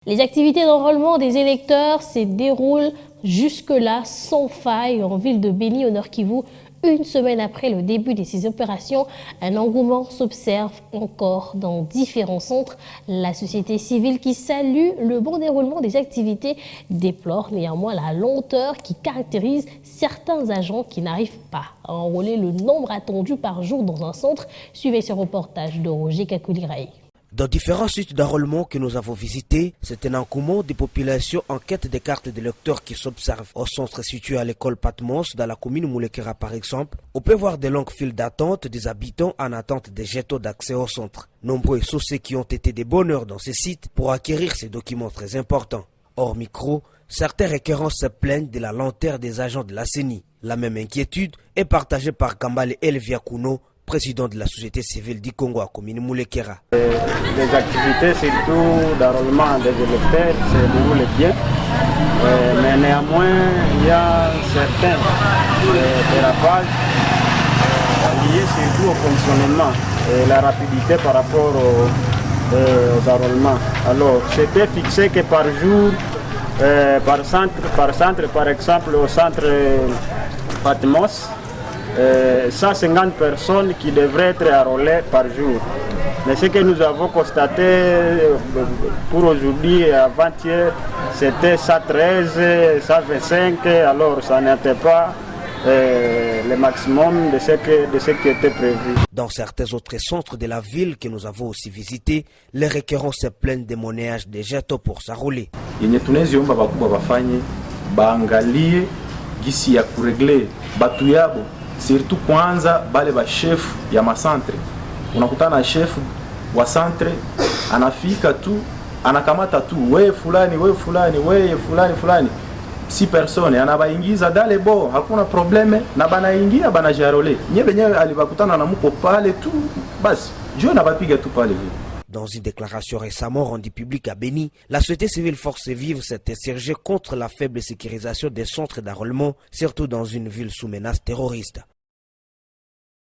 Les activités d'enrôlement des électeurs se déroulent jusque-là sans faille en ville de Béni au Nord Kivu. Une semaine après le début de ces opérations, un engouement s'observe encore dans différents centres. La société civile qui salue le bon déroulement des activités déplore néanmoins la lenteur qui caractérise certains agents qui n'arrivent pas à enrôler le nombre attendu par jour dans un centre. Suivez ce reportage de Roger Kakouliraï. Dans différents sites d'enrôlement que nous avons visités, c'est un engouement des populations en quête des cartes d'électeurs qui s'observent. Au centre situé à l'école Patmos, dans la commune Moulekera par exemple, on peut voir des longues files d'attente des habitants en attente des jetons d'accès au centre. Nombreux sont ceux qui ont été des bonheurs dans ces sites pour acquérir ces documents très importants. Hors micro, certains requérants se plaignent de la lenteur des agents de la CENI. La même inquiétude est partagée par Kambale Elvia Kuno, président de la société civile du Congo à commune Moulekera. Les activités, surtout d'enrôlement des électeurs, se déroulent bien. Mais néanmoins, il y a certains dérapages liés surtout au fonctionnement et la rapidité par rapport aux enrôlements. Alors, c'était fixé que par jour, par centre, par exemple au centre Patmos, 150 personnes qui devraient être enrôlées par jour. Mais ce que nous avons constaté pour aujourd'hui et avant-hier, c'était 113, 125, alors ça n'était pas le maximum de ce qui était prévu. Dans certains autres centres de la ville que nous avons aussi visités, les requérants se plaignent des monnayages des jetons pour s'enrôler. Baangalie gisi ya kuregle batu yabo surtout kwanza bale ba chef ya masantre. Unakutana na chef wa centre anafika tu anakamata tu we fulani fulani 6 personnes anabaingiza dale bo hakuna probleme na banaingia banajarole nyebe nyewe alibakutana na muko pale tu basi je nabapiga tu pale. Dans une déclaration récemment rendue publique à Béni, la société civile Force Vive s'est insurgée contre la faible sécurisation des centres d'enrôlement, surtout dans une ville sous menace terroriste.